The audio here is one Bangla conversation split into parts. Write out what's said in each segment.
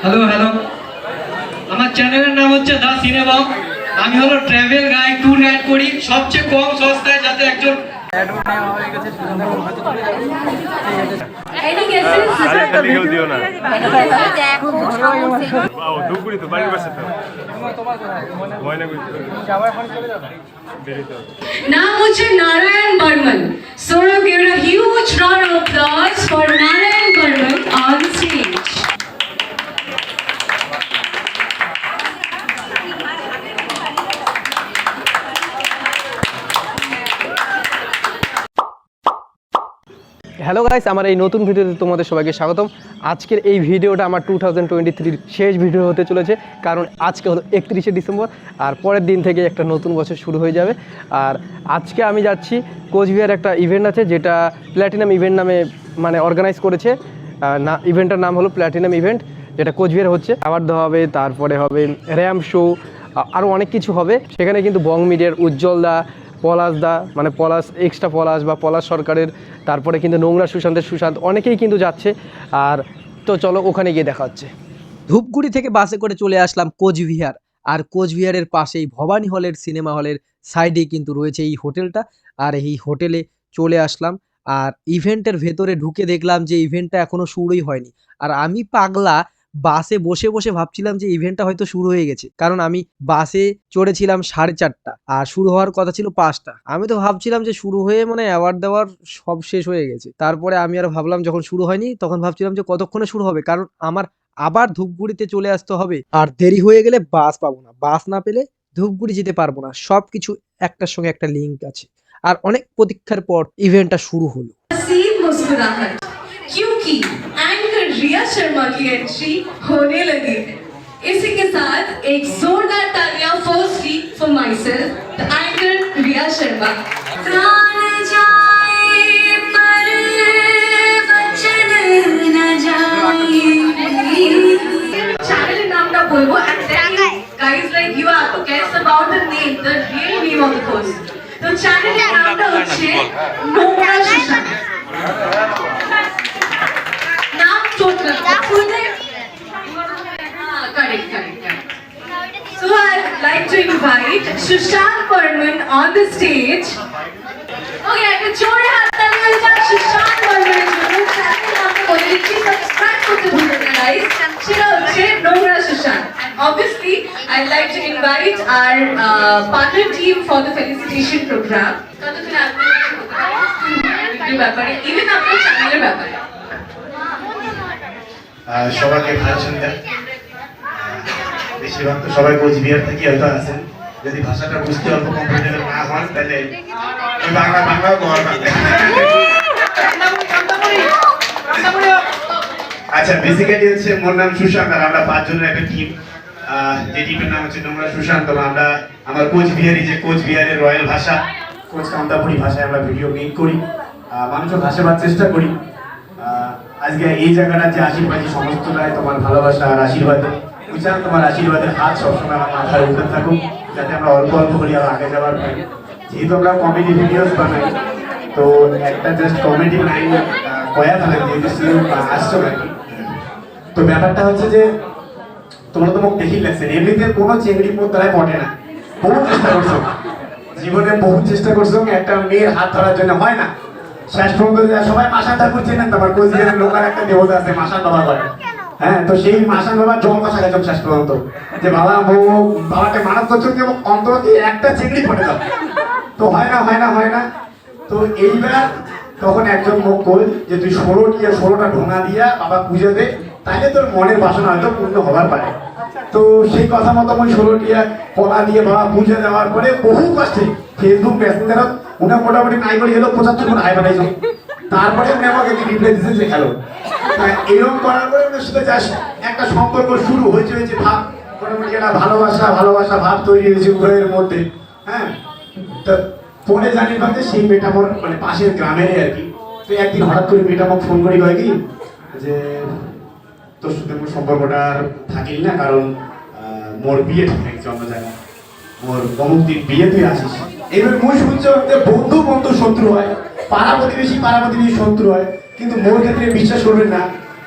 হ্যালো হ্যালো, আমার চ্যানেলের নাম হচ্ছে দা সিনেমা। আমি হলো ট্রাভেল গাইড, ট্যুর গাইড করি সবচেয়ে কম সস্তায়, যাতে একজন নাম হচ্ছে Narayan Barman. So give a huge round of applause for Narayan Burman on stage. Hello guys, আমার এই নতুন ভিডিওতে তোমাদের সবাইকে স্বাগতম। আজকের এই ভিডিওটা আমার 2023 শেষ ভিডিও হতে চলেছে, কারণ আজকে হলো 31শে ডিসেম্বর, আর পরের দিন থেকে একটা নতুন বছর শুরু হয়ে যাবে। আর আজকে আমি যাচ্ছি কোচবিহার, একটা ইভেন্ট আছে যেটা প্ল্যাটিনাম ইভেন্ট নামে অর্গানাইজ করেছে। ইভেন্টটার নাম হলো প্ল্যাটিনাম ইভেন্ট, যেটা কোচবিহার হচ্ছে। আবার দেওয়া হবে, তারপরে হবে র্যাম্প শো, আরও অনেক কিছু হবে সেখানে। কিন্তু বং মিডিয়ার উজ্জ্বল দা, পলাশ দা, পলাশ এক্সট্রা পলাশ বা পলাশ সরকারের, তারপরে কিন্তু নোংরা সুশান্ত অনেকেই কিন্তু যাচ্ছে। আর তো চলো ওখানে গিয়ে দেখা হচ্ছে। ধূপগুড়ি থেকে বাসে করে চলে আসলাম কোচবিহার। আর কোচবিহারের পাশেই ভবানী হলের সিনেমা হলের সাইডে কিন্তু রয়েছে এই হোটেলটা। আর এই হোটেলে চলে আসলাম, আর ইভেন্টের ভেতরে ঢুকে দেখলাম যে ইভেন্টটা এখনো শুরুই হয়নি। আর আমি পাগলা বাসে বসে বসে ভাবছিলাম যে ইভেন্টটা হয়তো শুরু হয়ে গেছে, কারণ আমি বাসে চড়েছিলাম 4:30 আর শুরু হওয়ার কথা ছিল 5টা। আমি তো ভাবছিলাম যে শুরু হয়ে অ্যাওয়ার্ড দেওয়ার সব শেষ হয়ে গেছে। তারপরে আমি আর ভাবলাম, যখন শুরু হয়নি তখন ভাবছিলাম যে কতক্ষণে শুরু হবে, কারণ আমার আবার ধূপগুড়িতে চলে আসতে হবে। আর দেরি হয়ে গেলে বাস পাবো না, বাস না পেলে ধূপগুড়ি যেতে পারবো না। সবকিছু একটার সঙ্গে একটা লিঙ্ক আছে। আর অনেক প্রতীক্ষার পর ইভেন্টটা শুরু হলো। क्योंकि एंकर रिया शर्मा की एंट्री होने लगी है। इसी के साथ एक जोरदार तालियां firstly for myself, the anchor Riya Sharma. प्राण जाए पर वचन न जाए, चैनल नामটা বলবো, and then guys like you have to guess about the name, the real name of the person. তো চ্যানেলের নামটা হচ্ছে নোংরা Sushant. So I'd like to invite Sushant Burman on the stage. Okay, I can show you how to tell Sushant Burman. Subscribe to the guys. Nora Sushant. And obviously, I'd like to invite our partner team for the felicitation program. Even after channel ব্যাপারে সবাইকে ভালো সন্ধ্যা। বেশিরভাগ তো সবাই কোচবিহার থেকে হয়তো আছেন। যদি ভাষাটা বুঝতে অল্প কমফোর্টেবল না হন তাহলে বাংলাও কর। আচ্ছা, বেসিক্যালি হচ্ছে মোর নাম সুশান্ত, আর আমরা 5 জনের একটা টিম। যে টিমের নাম হচ্ছে নোংরা সুশান্ত। আমরা আমার কোচবিহারি, যে কোচবিহারের রয়্যাল ভাষা, কোচ কামতাপুরি ভাষায় আমরা ভিডিও মেক করি, মানুষের ভাষাবার চেষ্টা করি। আজকে এই জায়গাটা যে আশীর্বাদী সমস্তটাই তোমার ভালোবাসা আর আশীর্বাদে। বুঝলাম তোমার আশীর্বাদের হাত সবসময় আমার মাথার উপরে থাকুক, যাতে আমরা অল্প অল্প করি আর আগে যাওয়ার পাই। যেহেতু আমরা কমেডি ভিডিওস বানাই, তো একটা জাস্ট কমেডি লাইন কয়া থাকেন, যেহেতু আসছো নাকি। তো ব্যাপারটা হচ্ছে যে তোমরা তো মুখ দেখেই লাগছে, এমনিতে কোনো চেংড়ি মোর দ্বারাই পটে না। বহু চেষ্টা করছো জীবনে, বহু চেষ্টা করছো, একটা মেয়ের হাত ধরার জন্য হয় না। শেষ পর্যন্ত সবাই মাসান ঠাকুর চেনেন, তোমার কোচবিহারের লোকাল একটা দেবতা আছে মাসান বাবা করে। হ্যাঁ, তো সেই মাসান বাবার জল কষা গেছে শেষ পর্যন্ত, যে বাবা বাবাকে মানব করছো যে অন্তত একটা চিংড়ি পড়ে দাও। তো হয় না। তো এইবার তখন একজন মুখ কল যে তুই 16টা ঢোঙা দিয়া বাবা পুজো দে, তাইলে তোর মনের বাসনা হয়তো পূর্ণ হবার পারে। তো সেই কথা মতো ওই 16টা কলা দিয়ে বাবা পুজো দেওয়ার পরে বহু কষ্টে ফেসবুক মেসেঞ্জারও উনি মোটামুটি নাই করে এলো 75 আয় পাঠাইছো। তারপরে উনি আমাকে রিপ্লাই দিচ্ছে যে হ্যালো। এরকম করার পরে ওদের সাথে একটা সম্পর্ক শুরু হয়েছে ভাব, মোটামুটি একটা ভালোবাসা ভাব তৈরি হয়েছে উভয়ের মধ্যে। হ্যাঁ, তো পরে জানি ভাবতে সেই মেয়েটা মোর পাশের গ্রামেরই আর কি। তো একদিন হঠাৎ করে মেয়েটা আমাকে ফোন করি কয় কি যে তোর সাথে মোর সম্পর্কটা আর থাকিল না, কারণ মোর বিয়ে ঠিক আছে অন্য জায়গায়, মোর অমুক দিন বিয়ে, তুই আসিস। এবার মুই শুনছি বন্ধু শত্রু হয়, পাড়া প্রতিবেশী শত্রু হয়, কিন্তু মোর ক্ষেত্রে বিশ্বাস করবেন না,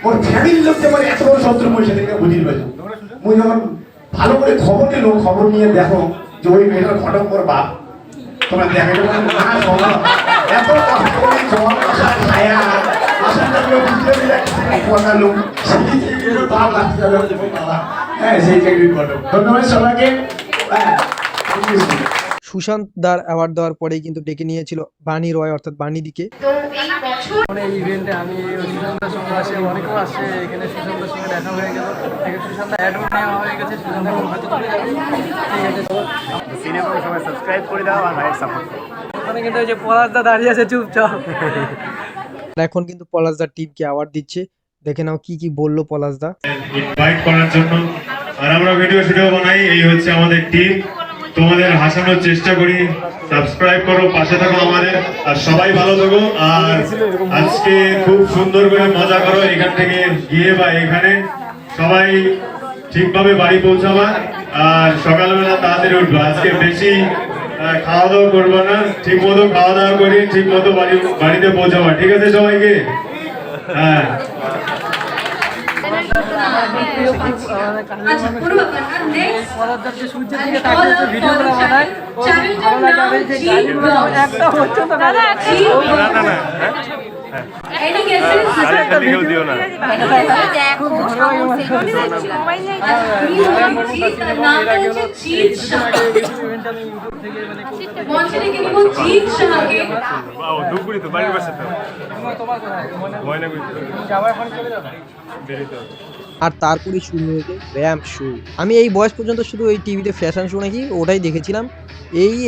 মোর ফ্যামিলির লোক যে এত বড় শত্রু মোর সেদিকে বুঝির মুই যখন ভালো করে খবর নিল, খবর নিয়ে দেখো যে ওই মেয়েটার ঘটক বাপ, তোমরা দেখে না শোনো এত কষ্ট করে জল আসার ছায়া আসাটা বুঝতে কথা লোক বাপ লাগতে হ্যাঁ সেই চাকরির ঘটক। ধন্যবাদ সবাইকে। সুশান্ত দার অ্যাওয়ার্ড দেওয়ার পরেই কিন্তু ডেকে নিয়েছিল বাণী রয় অর্থাৎ বাণী দিকে। তো এই বছর এই ইভেন্টে আমি সুশান্তের সঙ্গে আসে অনেকেও আসে, এখানে সুশান্তের সঙ্গে দেখা হয়ে গেল, এখানে সুশান্ত অ্যাডও নেওয়া হয়ে গেছে, সুশান্ত হয়তো চলে যাবে। ঠিক আছে, সিনেমা সবাই সাবস্ক্রাইব করে দাও আর ভাইয়ের সাপোর্ট করো। ওখানে কিন্তু ওই যে পলাশদা দাঁড়িয়ে আছে চুপচাপ। এখন কিন্তু পলাশদার টিমকে অ্যাওয়ার্ড দিচ্ছে, দেখে নাও কি কি বললো পলাশদা। ইনভাইট করার জন্য, আর আমরা ভিডিও বানাই, এই হচ্ছে আমাদের টিম। তোমাদের হাসানোর চেষ্টা করি, সাবস্ক্রাইব করো, পাশে থাকো আমাদের, আর সবাই ভালো থাকো। আর আজকে খুব সুন্দর করে মজা করো, এখান থেকে গিয়ে বা এখানে সবাই ঠিকভাবে বাড়ি পৌঁছাবা, আর সকালবেলা তাড়াতাড়ি উঠবা। আজকে বেশি খাওয়া দাওয়া করবো না, ঠিক মতো খাওয়া দাওয়া করি, ঠিক মতো বাড়িতে পৌঁছাবা। ঠিক আছে সবাইকে? হ্যাঁ, আচ্ছা কোনো ব্যাপার না। নেক্সট পলাশদার যে সূর্যের দিকে তাকিয়ে ভিডিওগুলো বানায়, ও ভালো লাগে। আর এই যে গাড়িগুলো একটা হচ্ছে তো না, এনি গেসেস? একটা ভিডিও দিও না। আর তারপরে শুরু হয়েছে র্যাম্প শো। আমি এই বয়স পর্যন্ত শুধু এই টিভিতে ফ্যাশন শো নাকি ওটাই দেখেছিলাম।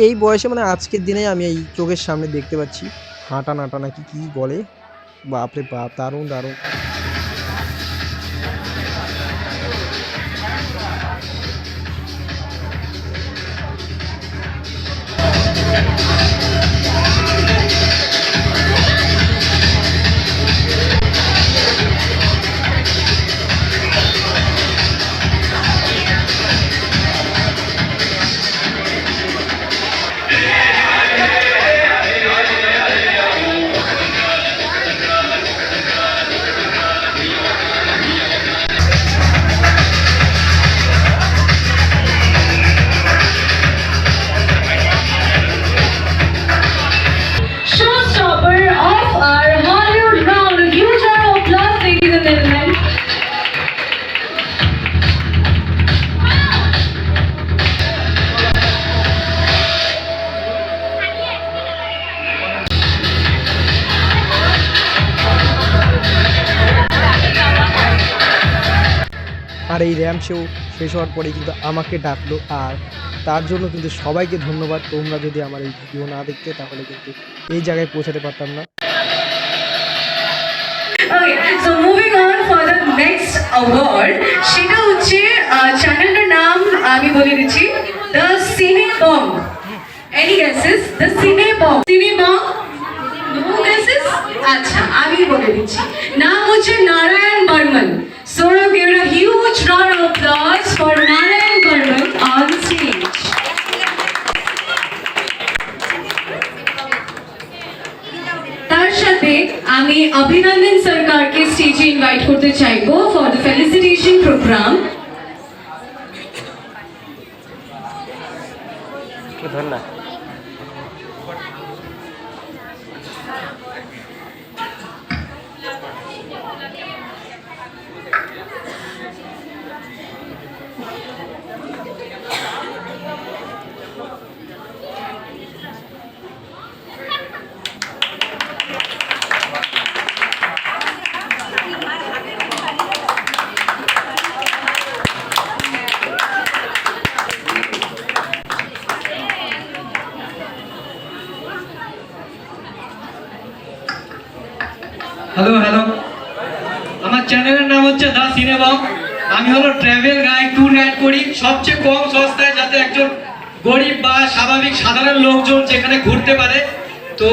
এই বয়সে মানে আজকের দিনে আমি এই চোখের সামনে দেখতে পাচ্ছি হাঁটা নাটা নাকি কি বলে, বাপরে বাপ, দারুণ দারুণ। Showstopper of our Hollywood round. A huge round of applause, ladies and gentlemen. আর এই র্যাম্প শো শেষ হওয়ার পরে কিন্তু আমাকে ডাকলো, আর তার জন্য কিন্তু সবাইকে ধন্যবাদ। তোমরা যদি আমার এই ভিডিও না দেখতে তাহলে কিন্তু এই জায়গায় পৌঁছাতে পারতাম না। Okay, so moving on for the next award. সেটা হচ্ছে চ্যানেলটার নাম আমি বলে দিচ্ছি, দ্য সিনে বং। Any guesses? দ্য সিনে বং। সিনে বং? No guesses? আচ্ছা আমি বলে দিচ্ছি, নাম হচ্ছে Narayan Barman. So give a huge round of applause for Narayan Burman on stage. তার সাথে আমি অভিনন্দন সরকারকে স্টেজে ইনভাইট করতে চাইবো ফর দ্য ফেলিসিটেশন প্রোগ্রাম। ধন্যবাদ। হ্যালো হ্যালো, আমার চ্যানেলের নাম হচ্ছে দা সিনেবং। আমি হলো ট্রাভেল গাইড, ট্যুর গাইড করি সবচেয়ে কম সস্তায়, যাতে একজন গরিব বা স্বাভাবিক সাধারণ লোকজন যেখানে ঘুরতে পারে। তো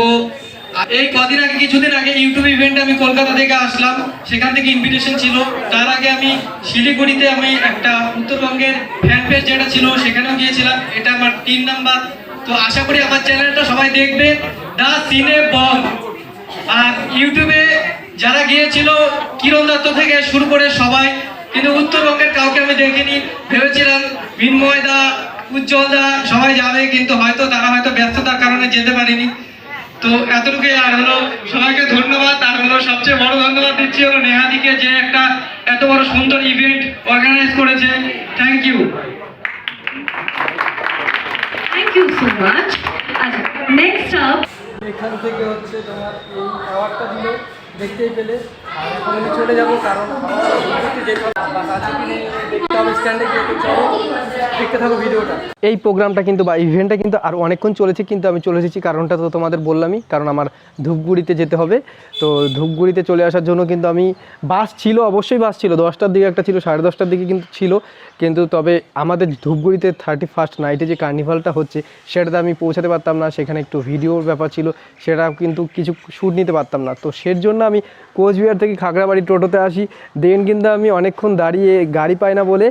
এই কদিন আগে, কিছুদিন আগে ইউটিউব ইভেন্টে আমি কলকাতা থেকে আসলাম, সেখান থেকে ইনভিটেশন ছিল। তার আগে আমি শিলিগুড়িতে আমি একটা উত্তরবঙ্গের ফ্যান পেজ যেটা ছিল সেখানেও গিয়েছিলাম। এটা আমার 3 নাম্বার। তো আশা করি আমার চ্যানেলটা সবাই দেখবে, দা সিনেবং। আর ইউটিউবে যারা গিয়েছিল কিরণ দত্ত থেকে শুরু করে সবাই, কিন্তু উত্তরবঙ্গের কাউকে আমি দেখিনি, ভেবেছিলাম মিন্ময় দা, উজ্জ্বল দা সবাই যাবে, কিন্তু হয়তো তারা হয়তো ব্যস্ততার কারণে যেতে পারেনি। তো এতটুকুই আর হলো, সবাইকে ধন্যবাদ। আর হলো সবচেয়ে বড় ধন্যবাদ দিচ্ছি হলো নেহাদিকে, যে একটা এত বড় সুন্দর ইভেন্ট অর্গানাইজ করেছে। Thank you. Thank you so much. Next up, এখান থেকে হচ্ছে তোমার এই অ্যাওয়ার্ডটা দিল, দেখতেই পেলে। আর এখন আমি চলে যাবো, কারণ দেখতে হবে স্ট্যান্ডে গিয়ে। তো চলো দেখতে থাকো ভিডিওটা। এই প্রোগ্রামটা কিন্তু বা ইভেন্টটা কিন্তু আর অনেকক্ষণ চলেছে, কিন্তু আমি চলে এসেছি কারণটা তো তোমাদের বললামই, কারণ আমার ধূপগুড়িতে যেতে হবে। তো ধূপগুড়িতে চলে আসার জন্য কিন্তু আমি, বাস ছিল, অবশ্যই বাস ছিল, 10টার দিকে একটা ছিল, 10:30টার দিকে কিন্তু ছিল, কিন্তু তবে আমাদের ধূপগুড়িতে 31st নাইটে যে কার্নিভালটা হচ্ছে সেটাতে আমি পৌঁছাতে পারতাম না, সেখানে একটু ভিডিওর ব্যাপার ছিল, সেটা কিন্তু কিছু শ্যুট নিতে পারতাম না। তো সের জন্য আমি কোচবিহার থেকে খাগড়াবাড়ি টোটোতে আসি, দেন কিন্তু আমি অনেকক্ষণ দাঁড়িয়ে গাড়ি পাই না বলে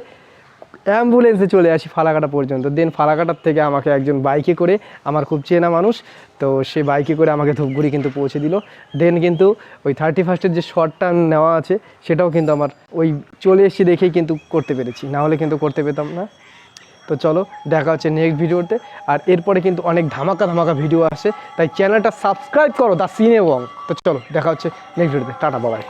অ্যাম্বুলেন্সে চলে আসি ফালাকাটা পর্যন্ত। দেন ফালাকাটার থেকে আমাকে একজন বাইকে করে, আমার খুব চেনা মানুষ, তো সে বাইকে করে আমাকে ধূপগুড়ি কিন্তু পৌঁছে দিল। দেন কিন্তু ওই 31স্টের যে শটটা নেওয়া আছে সেটাও কিন্তু আমার ওই চলে এসেছি দেখেই কিন্তু করতে পেরেছি, নাহলে কিন্তু করতে পেতাম না। তো চলো দেখা হচ্ছে নেক্সট ভিডিওতে। আর এরপরে কিন্তু অনেক ধামাকা ধামাকা ভিডিও আসে, তাই চ্যানেলটা সাবস্ক্রাইব করো দ্য সিনেবং। তো চলো দেখা হচ্ছে নেক্সট ভিডিওতে। Tata, by.